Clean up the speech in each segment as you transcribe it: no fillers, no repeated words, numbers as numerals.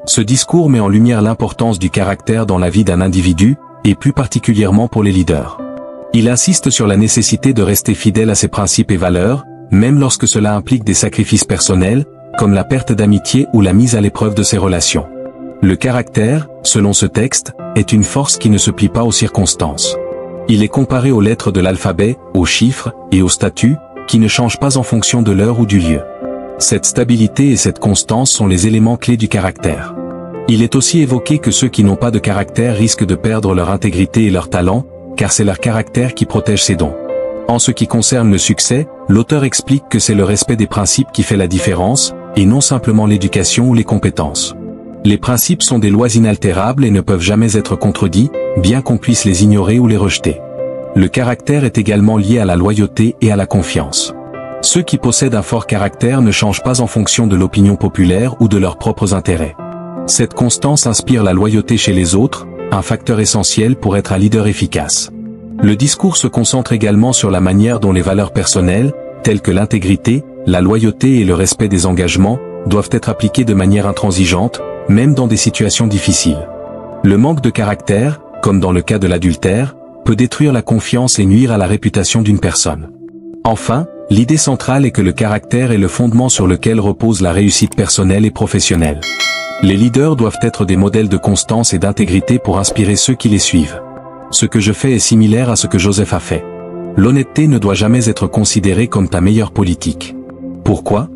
Ce discours met en lumière l'importance du caractère dans la vie d'un individu, et plus particulièrement pour les leaders. Il insiste sur la nécessité de rester fidèle à ses principes et valeurs, même lorsque cela implique des sacrifices personnels, comme la perte d'amitié ou la mise à l'épreuve de ses relations. Le caractère, selon ce texte, est une force qui ne se plie pas aux circonstances. Il est comparé aux lettres de l'alphabet, aux chiffres et aux statuts, qui ne changent pas en fonction de l'heure ou du lieu. Cette stabilité et cette constance sont les éléments clés du caractère. Il est aussi évoqué que ceux qui n'ont pas de caractère risquent de perdre leur intégrité et leur talent, car c'est leur caractère qui protège ces dons. En ce qui concerne le succès, l'auteur explique que c'est le respect des principes qui fait la différence, et non simplement l'éducation ou les compétences. Les principes sont des lois inaltérables et ne peuvent jamais être contredits, bien qu'on puisse les ignorer ou les rejeter. Le caractère est également lié à la loyauté et à la confiance. Ceux qui possèdent un fort caractère ne changent pas en fonction de l'opinion populaire ou de leurs propres intérêts. Cette constance inspire la loyauté chez les autres, un facteur essentiel pour être un leader efficace. Le discours se concentre également sur la manière dont les valeurs personnelles, telles que l'intégrité, la loyauté et le respect des engagements, doivent être appliquées de manière intransigeante, même dans des situations difficiles. Le manque de caractère, comme dans le cas de l'adultère, peut détruire la confiance et nuire à la réputation d'une personne. Enfin, l'idée centrale est que le caractère est le fondement sur lequel repose la réussite personnelle et professionnelle. Les leaders doivent être des modèles de constance et d'intégrité pour inspirer ceux qui les suivent. Ce que je fais est similaire à ce que Joseph a fait. L'honnêteté ne doit jamais être considérée comme ta meilleure politique. Pourquoi?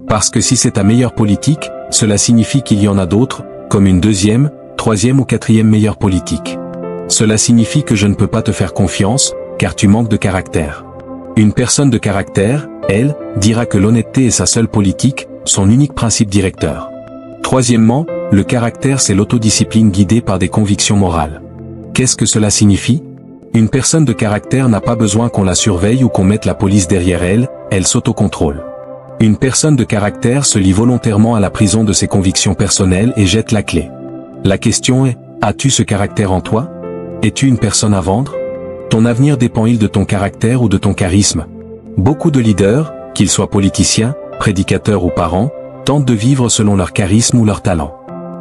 Parce que si c'est ta meilleure politique, cela signifie qu'il y en a d'autres, comme une deuxième, troisième ou quatrième meilleure politique. Cela signifie que je ne peux pas te faire confiance, car tu manques de caractère. Une personne de caractère, elle, dira que l'honnêteté est sa seule politique, son unique principe directeur. Troisièmement, le caractère c'est l'autodiscipline guidée par des convictions morales. Qu'est-ce que cela signifie? Une personne de caractère n'a pas besoin qu'on la surveille ou qu'on mette la police derrière elle, elle s'autocontrôle. Une personne de caractère se lie volontairement à la prison de ses convictions personnelles et jette la clé. La question est, as-tu ce caractère en toi? Es-tu une personne à vendre? Ton avenir dépend-il de ton caractère ou de ton charisme? Beaucoup de leaders, qu'ils soient politiciens, prédicateurs ou parents, tentent de vivre selon leur charisme ou leur talent.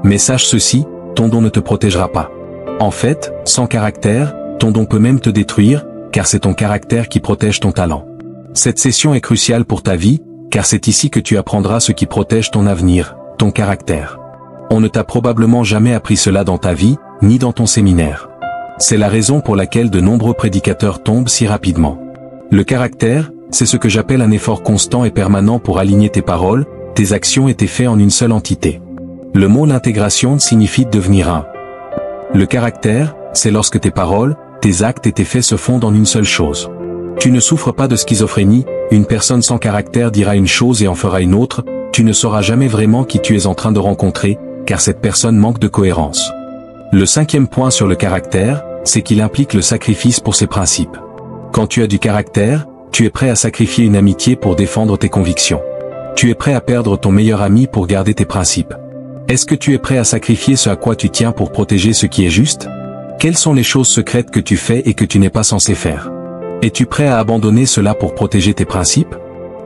Mais sache ceci, ton don ne te protégera pas. En fait, sans caractère, ton don peut même te détruire, car c'est ton caractère qui protège ton talent. Cette session est cruciale pour ta vie, car c'est ici que tu apprendras ce qui protège ton avenir, ton caractère. On ne t'a probablement jamais appris cela dans ta vie, ni dans ton séminaire. C'est la raison pour laquelle de nombreux prédicateurs tombent si rapidement. Le caractère, c'est ce que j'appelle un effort constant et permanent pour aligner tes paroles, tes actions et tes faits en une seule entité. Le mot l'intégration signifie devenir un. Le caractère, c'est lorsque tes paroles, tes actes et tes faits se fondent en une seule chose. Tu ne souffres pas de schizophrénie, une personne sans caractère dira une chose et en fera une autre, tu ne sauras jamais vraiment qui tu es en train de rencontrer, car cette personne manque de cohérence. Le cinquième point sur le caractère, c'est qu'il implique le sacrifice pour ses principes. Quand tu as du caractère, tu es prêt à sacrifier une amitié pour défendre tes convictions. Tu es prêt à perdre ton meilleur ami pour garder tes principes. Est-ce que tu es prêt à sacrifier ce à quoi tu tiens pour protéger ce qui est juste? Quelles sont les choses secrètes que tu fais et que tu n'es pas censé faire? Es-tu prêt à abandonner cela pour protéger tes principes?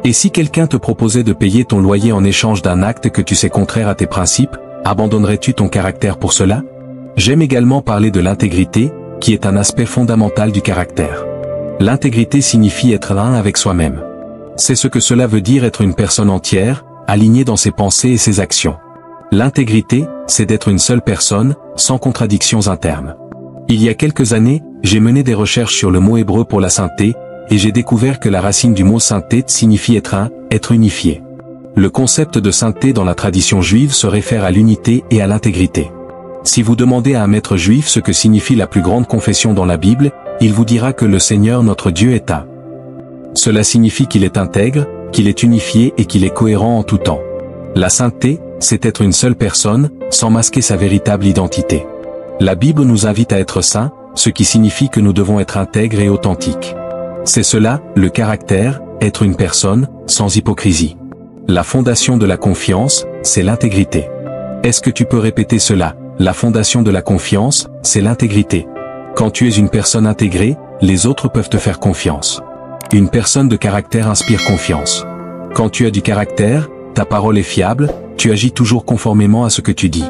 Et si quelqu'un te proposait de payer ton loyer en échange d'un acte que tu sais contraire à tes principes, abandonnerais-tu ton caractère pour cela? J'aime également parler de l'intégrité, qui est un aspect fondamental du caractère. L'intégrité signifie être un avec soi-même. C'est ce que cela veut dire être une personne entière, alignée dans ses pensées et ses actions. L'intégrité, c'est d'être une seule personne, sans contradictions internes. Il y a quelques années, j'ai mené des recherches sur le mot hébreu pour la sainteté, et j'ai découvert que la racine du mot sainteté signifie être unifié. Le concept de sainteté dans la tradition juive se réfère à l'unité et à l'intégrité. Si vous demandez à un maître juif ce que signifie la plus grande confession dans la Bible, il vous dira que le Seigneur notre Dieu est un. Cela signifie qu'il est intègre, qu'il est unifié et qu'il est cohérent en tout temps. La sainteté, c'est être une seule personne, sans masquer sa véritable identité. La Bible nous invite à être saints, ce qui signifie que nous devons être intègres et authentiques. C'est cela, le caractère, être une personne, sans hypocrisie. La fondation de la confiance, c'est l'intégrité. Est-ce que tu peux répéter cela? La fondation de la confiance, c'est l'intégrité. Quand tu es une personne intégrée, les autres peuvent te faire confiance. Une personne de caractère inspire confiance. Quand tu as du caractère, ta parole est fiable, tu agis toujours conformément à ce que tu dis.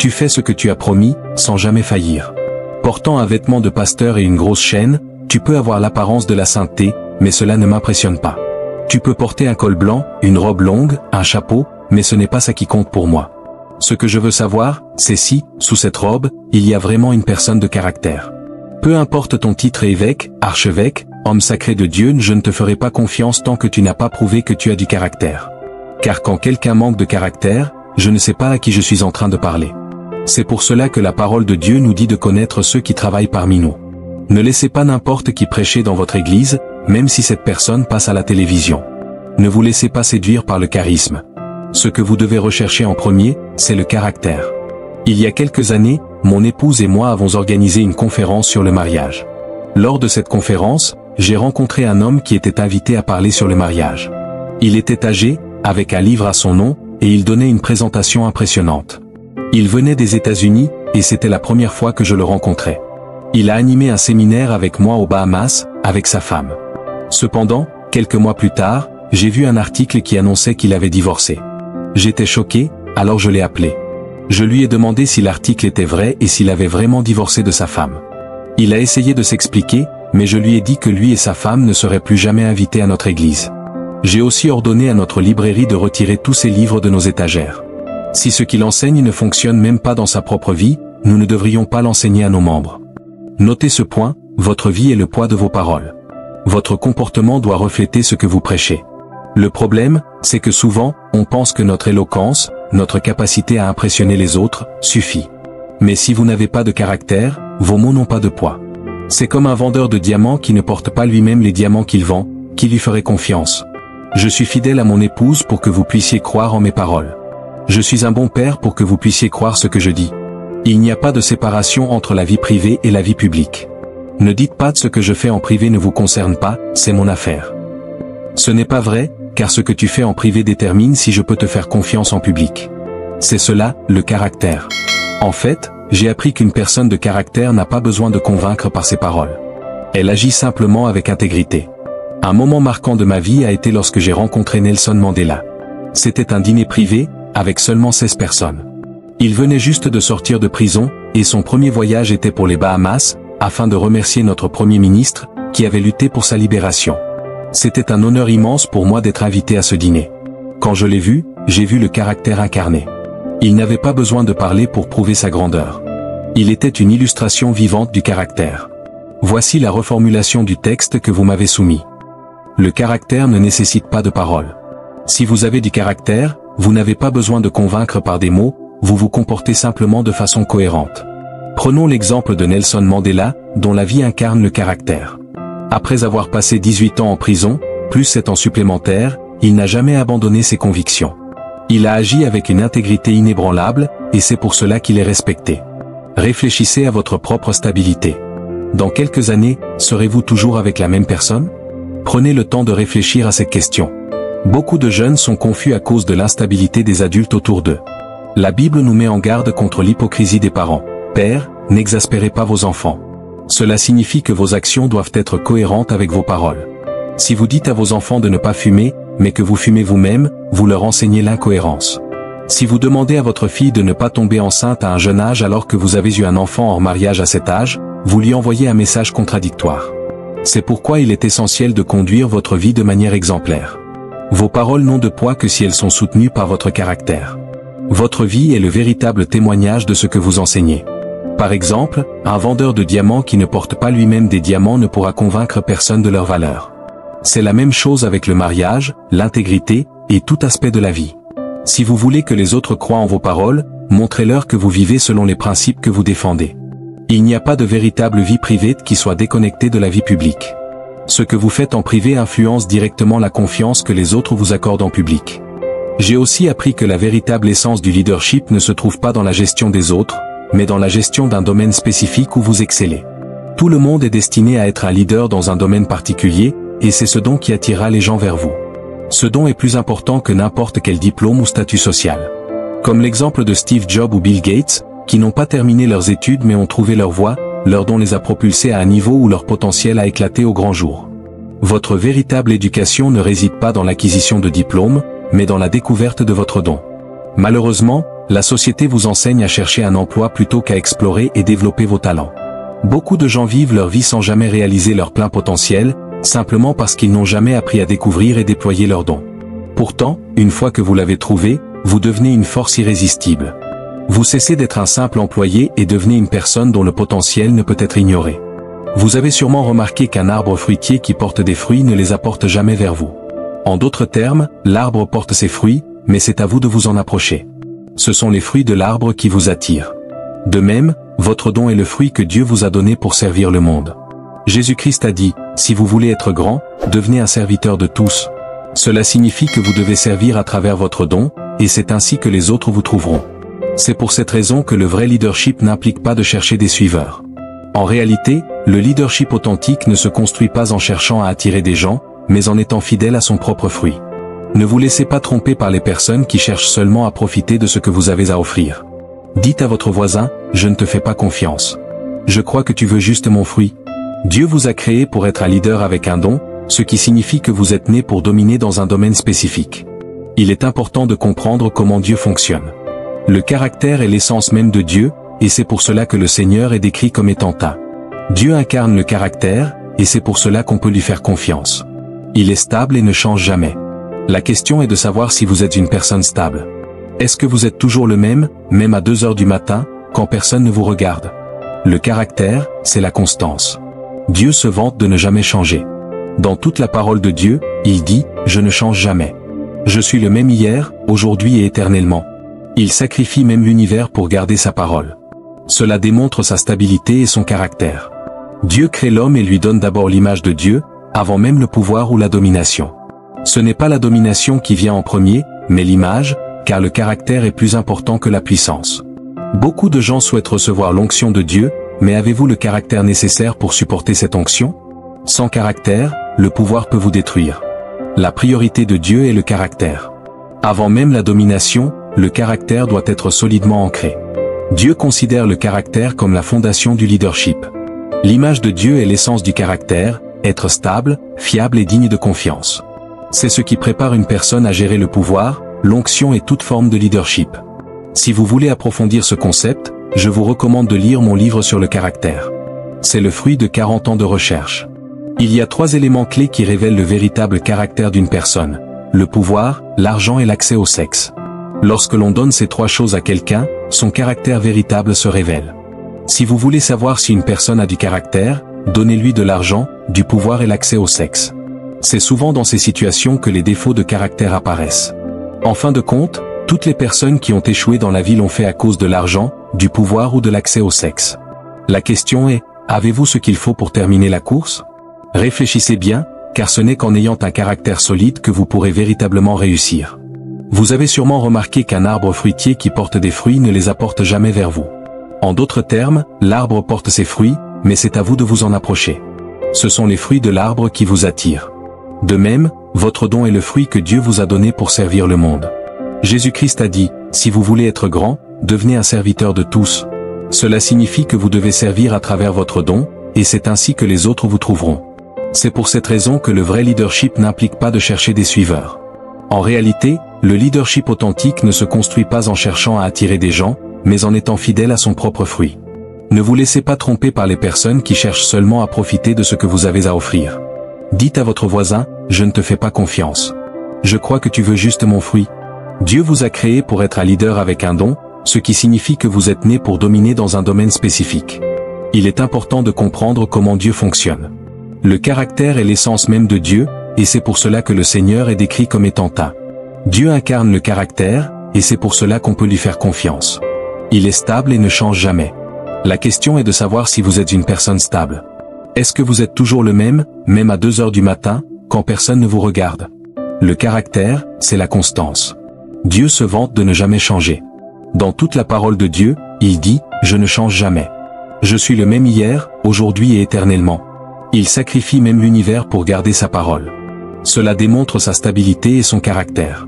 Tu fais ce que tu as promis, sans jamais faillir. Portant un vêtement de pasteur et une grosse chaîne, tu peux avoir l'apparence de la sainteté, mais cela ne m'impressionne pas. Tu peux porter un col blanc, une robe longue, un chapeau, mais ce n'est pas ça qui compte pour moi. Ce que je veux savoir, c'est si, sous cette robe, il y a vraiment une personne de caractère. Peu importe ton titre évêque, archevêque, homme sacré de Dieu, je ne te ferai pas confiance tant que tu n'as pas prouvé que tu as du caractère. Car quand quelqu'un manque de caractère, je ne sais pas à qui je suis en train de parler. C'est pour cela que la parole de Dieu nous dit de connaître ceux qui travaillent parmi nous. Ne laissez pas n'importe qui prêcher dans votre église, même si cette personne passe à la télévision. Ne vous laissez pas séduire par le charisme. Ce que vous devez rechercher en premier, c'est le caractère. Il y a quelques années, mon épouse et moi avons organisé une conférence sur le mariage. Lors de cette conférence, j'ai rencontré un homme qui était invité à parler sur le mariage. Il était âgé, avec un livre à son nom, et il donnait une présentation impressionnante. Il venait des États-Unis, et c'était la première fois que je le rencontrais. Il a animé un séminaire avec moi aux Bahamas, avec sa femme. Cependant, quelques mois plus tard, j'ai vu un article qui annonçait qu'il avait divorcé. J'étais choqué, alors je l'ai appelé. Je lui ai demandé si l'article était vrai et s'il avait vraiment divorcé de sa femme. Il a essayé de s'expliquer, mais je lui ai dit que lui et sa femme ne seraient plus jamais invités à notre église. J'ai aussi ordonné à notre librairie de retirer tous ses livres de nos étagères. Si ce qu'il enseigne ne fonctionne même pas dans sa propre vie, nous ne devrions pas l'enseigner à nos membres. Notez ce point, votre vie est le poids de vos paroles. Votre comportement doit refléter ce que vous prêchez. Le problème, c'est que souvent, on pense que notre éloquence, notre capacité à impressionner les autres, suffit. Mais si vous n'avez pas de caractère, vos mots n'ont pas de poids. C'est comme un vendeur de diamants qui ne porte pas lui-même les diamants qu'il vend, qui lui ferait confiance. Je suis fidèle à mon épouse pour que vous puissiez croire en mes paroles. Je suis un bon père pour que vous puissiez croire ce que je dis. Il n'y a pas de séparation entre la vie privée et la vie publique. Ne dites pas que ce que je fais en privé ne vous concerne pas, c'est mon affaire. Ce n'est pas vrai, car ce que tu fais en privé détermine si je peux te faire confiance en public. C'est cela, le caractère. En fait, j'ai appris qu'une personne de caractère n'a pas besoin de convaincre par ses paroles. Elle agit simplement avec intégrité. Un moment marquant de ma vie a été lorsque j'ai rencontré Nelson Mandela. C'était un dîner privé, avec seulement 16 personnes. Il venait juste de sortir de prison, et son premier voyage était pour les Bahamas, afin de remercier notre Premier ministre, qui avait lutté pour sa libération. C'était un honneur immense pour moi d'être invité à ce dîner. Quand je l'ai vu, j'ai vu le caractère incarné. Il n'avait pas besoin de parler pour prouver sa grandeur. Il était une illustration vivante du caractère. Voici la reformulation du texte que vous m'avez soumis. Le caractère ne nécessite pas de paroles. Si vous avez du caractère, vous n'avez pas besoin de convaincre par des mots, vous vous comportez simplement de façon cohérente. Prenons l'exemple de Nelson Mandela, dont la vie incarne le caractère. Après avoir passé 18 ans en prison, plus 7 ans supplémentaires, il n'a jamais abandonné ses convictions. Il a agi avec une intégrité inébranlable, et c'est pour cela qu'il est respecté. Réfléchissez à votre propre stabilité. Dans quelques années, serez-vous toujours avec la même personne? Prenez le temps de réfléchir à cette question. Beaucoup de jeunes sont confus à cause de l'instabilité des adultes autour d'eux. La Bible nous met en garde contre l'hypocrisie des parents. Pères, n'exaspérez pas vos enfants. Cela signifie que vos actions doivent être cohérentes avec vos paroles. Si vous dites à vos enfants de ne pas fumer, mais que vous fumez vous-même, vous leur enseignez l'incohérence. Si vous demandez à votre fille de ne pas tomber enceinte à un jeune âge alors que vous avez eu un enfant hors mariage à cet âge, vous lui envoyez un message contradictoire. C'est pourquoi il est essentiel de conduire votre vie de manière exemplaire. Vos paroles n'ont de poids que si elles sont soutenues par votre caractère. Votre vie est le véritable témoignage de ce que vous enseignez. Par exemple, un vendeur de diamants qui ne porte pas lui-même des diamants ne pourra convaincre personne de leur valeur. C'est la même chose avec le mariage, l'intégrité, et tout aspect de la vie. Si vous voulez que les autres croient en vos paroles, montrez-leur que vous vivez selon les principes que vous défendez. Il n'y a pas de véritable vie privée qui soit déconnectée de la vie publique. Ce que vous faites en privé influence directement la confiance que les autres vous accordent en public. J'ai aussi appris que la véritable essence du leadership ne se trouve pas dans la gestion des autres, mais dans la gestion d'un domaine spécifique où vous excellez. Tout le monde est destiné à être un leader dans un domaine particulier, et c'est ce don qui attirera les gens vers vous. Ce don est plus important que n'importe quel diplôme ou statut social. Comme l'exemple de Steve Jobs ou Bill Gates, qui n'ont pas terminé leurs études mais ont trouvé leur voie, leur don les a propulsés à un niveau où leur potentiel a éclaté au grand jour. Votre véritable éducation ne réside pas dans l'acquisition de diplômes, mais dans la découverte de votre don. Malheureusement, La société vous enseigne à chercher un emploi plutôt qu'à explorer et développer vos talents. Beaucoup de gens vivent leur vie sans jamais réaliser leur plein potentiel, simplement parce qu'ils n'ont jamais appris à découvrir et déployer leurs dons. Pourtant, une fois que vous l'avez trouvé, vous devenez une force irrésistible. Vous cessez d'être un simple employé et devenez une personne dont le potentiel ne peut être ignoré. Vous avez sûrement remarqué qu'un arbre fruitier qui porte des fruits ne les apporte jamais vers vous. En d'autres termes, l'arbre porte ses fruits, mais c'est à vous de vous en approcher. Ce sont les fruits de l'arbre qui vous attirent. De même, votre don est le fruit que Dieu vous a donné pour servir le monde. Jésus-Christ a dit, si vous voulez être grand, devenez un serviteur de tous. Cela signifie que vous devez servir à travers votre don, et c'est ainsi que les autres vous trouveront. C'est pour cette raison que le vrai leadership n'implique pas de chercher des suiveurs. En réalité, le leadership authentique ne se construit pas en cherchant à attirer des gens, mais en étant fidèle à son propre fruit. Ne vous laissez pas tromper par les personnes qui cherchent seulement à profiter de ce que vous avez à offrir. Dites à votre voisin, je ne te fais pas confiance. Je crois que tu veux juste mon fruit. Dieu vous a créé pour être un leader avec un don, ce qui signifie que vous êtes né pour dominer dans un domaine spécifique. Il est important de comprendre comment Dieu fonctionne. Le caractère est l'essence même de Dieu, et c'est pour cela que le Seigneur est décrit comme étant un. Dieu incarne le caractère, et c'est pour cela qu'on peut lui faire confiance. Il est stable et ne change jamais. La question est de savoir si vous êtes une personne stable. Est-ce que vous êtes toujours le même à 2 heures du matin, quand personne ne vous regarde? Le caractère, c'est la constance. Dieu se vante de ne jamais changer. Dans toute la parole de Dieu, il dit, je ne change jamais. Je suis le même hier, aujourd'hui et éternellement. Il sacrifie même l'univers pour garder sa parole. Cela démontre sa stabilité et son caractère. Dieu crée l'homme et lui donne d'abord l'image de Dieu, avant même le pouvoir ou la domination. Ce n'est pas la domination qui vient en premier, mais l'image, car le caractère est plus important que la puissance. Beaucoup de gens souhaitent recevoir l'onction de Dieu, mais avez-vous le caractère nécessaire pour supporter cette onction? Sans caractère, le pouvoir peut vous détruire. La priorité de Dieu est le caractère. Avant même la domination, le caractère doit être solidement ancré. Dieu considère le caractère comme la fondation du leadership. L'image de Dieu est l'essence du caractère, être stable, fiable et digne de confiance. C'est ce qui prépare une personne à gérer le pouvoir, l'onction et toute forme de leadership. Si vous voulez approfondir ce concept, je vous recommande de lire mon livre sur le caractère. C'est le fruit de 40 ans de recherche. Il y a 3 éléments clés qui révèlent le véritable caractère d'une personne: le pouvoir, l'argent et l'accès au sexe. Lorsque l'on donne ces 3 choses à quelqu'un, son caractère véritable se révèle. Si vous voulez savoir si une personne a du caractère, donnez-lui de l'argent, du pouvoir et l'accès au sexe. C'est souvent dans ces situations que les défauts de caractère apparaissent. En fin de compte, toutes les personnes qui ont échoué dans la vie l'ont fait à cause de l'argent, du pouvoir ou de l'accès au sexe. La question est, avez-vous ce qu'il faut pour terminer la course? Réfléchissez bien, car ce n'est qu'en ayant un caractère solide que vous pourrez véritablement réussir. Vous avez sûrement remarqué qu'un arbre fruitier qui porte des fruits ne les apporte jamais vers vous. En d'autres termes, l'arbre porte ses fruits, mais c'est à vous de vous en approcher. Ce sont les fruits de l'arbre qui vous attirent. De même, votre don est le fruit que Dieu vous a donné pour servir le monde. Jésus-Christ a dit, si vous voulez être grand, devenez un serviteur de tous. Cela signifie que vous devez servir à travers votre don, et c'est ainsi que les autres vous trouveront. C'est pour cette raison que le vrai leadership n'implique pas de chercher des suiveurs. En réalité, le leadership authentique ne se construit pas en cherchant à attirer des gens, mais en étant fidèle à son propre fruit. Ne vous laissez pas tromper par les personnes qui cherchent seulement à profiter de ce que vous avez à offrir. Dites à votre voisin, je ne te fais pas confiance. Je crois que tu veux juste mon fruit. Dieu vous a créé pour être un leader avec un don, ce qui signifie que vous êtes né pour dominer dans un domaine spécifique. Il est important de comprendre comment Dieu fonctionne. Le caractère est l'essence même de Dieu, et c'est pour cela que le Seigneur est décrit comme étant un. Dieu incarne le caractère, et c'est pour cela qu'on peut lui faire confiance. Il est stable et ne change jamais. La question est de savoir si vous êtes une personne stable. Est-ce que vous êtes toujours le même à 2 heures du matin, quand personne ne vous regarde? Le caractère, c'est la constance. Dieu se vante de ne jamais changer. Dans toute la parole de Dieu, il dit, je ne change jamais. Je suis le même hier, aujourd'hui et éternellement. Il sacrifie même l'univers pour garder sa parole. Cela démontre sa stabilité et son caractère.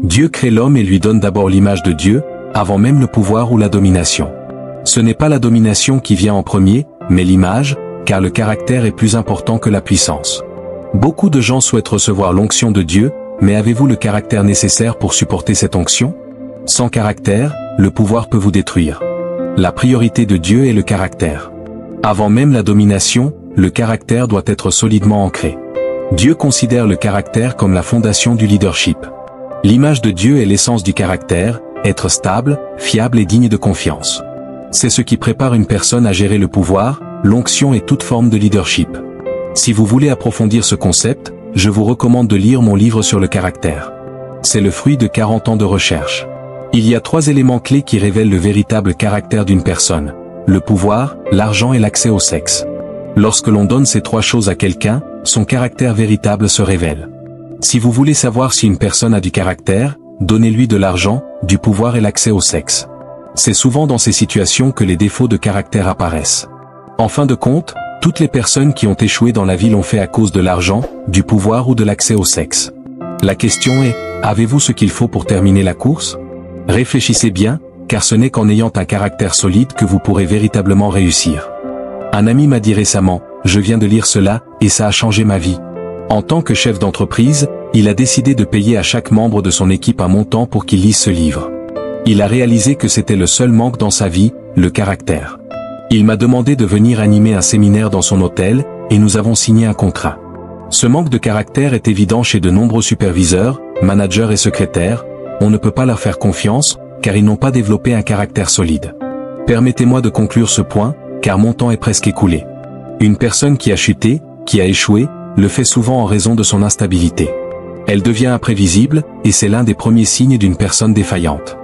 Dieu crée l'homme et lui donne d'abord l'image de Dieu, avant même le pouvoir ou la domination. Ce n'est pas la domination qui vient en premier, mais l'image, car le caractère est plus important que la puissance. Beaucoup de gens souhaitent recevoir l'onction de Dieu, mais avez-vous le caractère nécessaire pour supporter cette onction? Sans caractère, le pouvoir peut vous détruire. La priorité de Dieu est le caractère. Avant même la domination, le caractère doit être solidement ancré. Dieu considère le caractère comme la fondation du leadership. L'image de Dieu est l'essence du caractère, être stable, fiable et digne de confiance. C'est ce qui prépare une personne à gérer le pouvoir, l'onction et toute forme de leadership. Si vous voulez approfondir ce concept, je vous recommande de lire mon livre sur le caractère. C'est le fruit de 40 ans de recherche. Il y a 3 éléments clés qui révèlent le véritable caractère d'une personne: le pouvoir, l'argent et l'accès au sexe. Lorsque l'on donne ces 3 choses à quelqu'un, son caractère véritable se révèle. Si vous voulez savoir si une personne a du caractère, donnez-lui de l'argent, du pouvoir et l'accès au sexe. C'est souvent dans ces situations que les défauts de caractère apparaissent. En fin de compte, toutes les personnes qui ont échoué dans la vie l'ont fait à cause de l'argent, du pouvoir ou de l'accès au sexe. La question est, avez-vous ce qu'il faut pour terminer la course? Réfléchissez bien, car ce n'est qu'en ayant un caractère solide que vous pourrez véritablement réussir. Un ami m'a dit récemment, je viens de lire cela, et ça a changé ma vie. En tant que chef d'entreprise, il a décidé de payer à chaque membre de son équipe un montant pour qu'il lise ce livre. Il a réalisé que c'était le seul manque dans sa vie, le caractère. Il m'a demandé de venir animer un séminaire dans son hôtel, et nous avons signé un contrat. Ce manque de caractère est évident chez de nombreux superviseurs, managers et secrétaires. On ne peut pas leur faire confiance, car ils n'ont pas développé un caractère solide. Permettez-moi de conclure ce point, car mon temps est presque écoulé. Une personne qui a chuté, qui a échoué, le fait souvent en raison de son instabilité. Elle devient imprévisible, et c'est l'un des premiers signes d'une personne défaillante.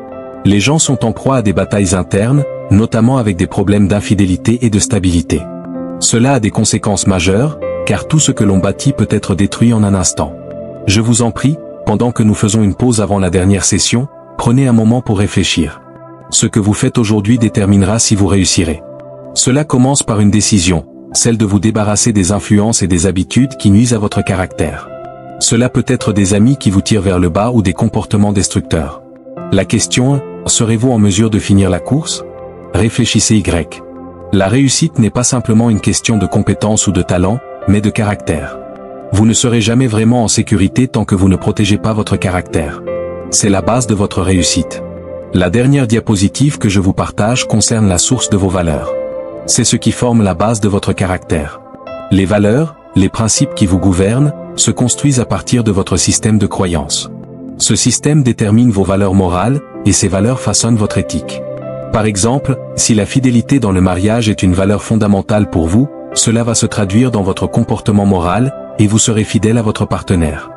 Les gens sont en proie à des batailles internes, notamment avec des problèmes d'infidélité et de stabilité. Cela a des conséquences majeures, car tout ce que l'on bâtit peut être détruit en un instant. Je vous en prie, pendant que nous faisons une pause avant la dernière session, prenez un moment pour réfléchir. Ce que vous faites aujourd'hui déterminera si vous réussirez. Cela commence par une décision, celle de vous débarrasser des influences et des habitudes qui nuisent à votre caractère. Cela peut être des amis qui vous tirent vers le bas ou des comportements destructeurs. La question est, serez-vous en mesure de finir la course? Réfléchissez Y. La réussite n'est pas simplement une question de compétence ou de talent, mais de caractère. Vous ne serez jamais vraiment en sécurité tant que vous ne protégez pas votre caractère. C'est la base de votre réussite. La dernière diapositive que je vous partage concerne la source de vos valeurs. C'est ce qui forme la base de votre caractère. Les valeurs, les principes qui vous gouvernent, se construisent à partir de votre système de croyances. Ce système détermine vos valeurs morales, et ces valeurs façonnent votre éthique. Par exemple, si la fidélité dans le mariage est une valeur fondamentale pour vous, cela va se traduire dans votre comportement moral, et vous serez fidèle à votre partenaire.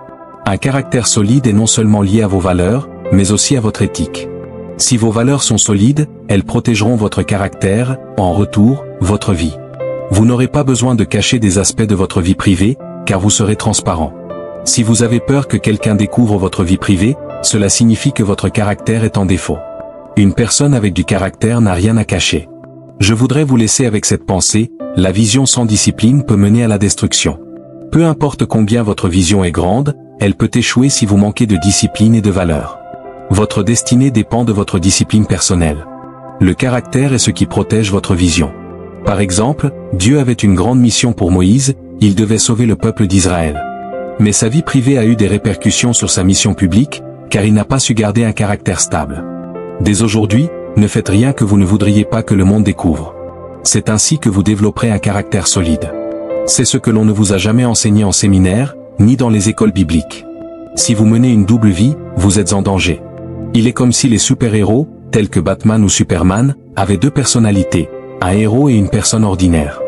Un caractère solide est non seulement lié à vos valeurs, mais aussi à votre éthique. Si vos valeurs sont solides, elles protégeront votre caractère, en retour, votre vie. Vous n'aurez pas besoin de cacher des aspects de votre vie privée, car vous serez transparent. Si vous avez peur que quelqu'un découvre votre vie privée, cela signifie que votre caractère est en défaut. Une personne avec du caractère n'a rien à cacher. Je voudrais vous laisser avec cette pensée, la vision sans discipline peut mener à la destruction. Peu importe combien votre vision est grande, elle peut échouer si vous manquez de discipline et de valeur. Votre destinée dépend de votre discipline personnelle. Le caractère est ce qui protège votre vision. Par exemple, Dieu avait une grande mission pour Moïse, il devait sauver le peuple d'Israël. Mais sa vie privée a eu des répercussions sur sa mission publique, car il n'a pas su garder un caractère stable. Dès aujourd'hui, ne faites rien que vous ne voudriez pas que le monde découvre. C'est ainsi que vous développerez un caractère solide. C'est ce que l'on ne vous a jamais enseigné en séminaire, ni dans les écoles bibliques. Si vous menez une double vie, vous êtes en danger. Il est comme si les super-héros, tels que Batman ou Superman, avaient 2 personnalités, un héros et une personne ordinaire.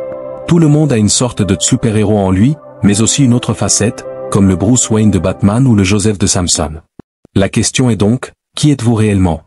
Tout le monde a une sorte de super-héros en lui, mais aussi une autre facette, comme le Bruce Wayne de Batman ou le Joseph de Samson. La question est donc, qui êtes-vous réellement ?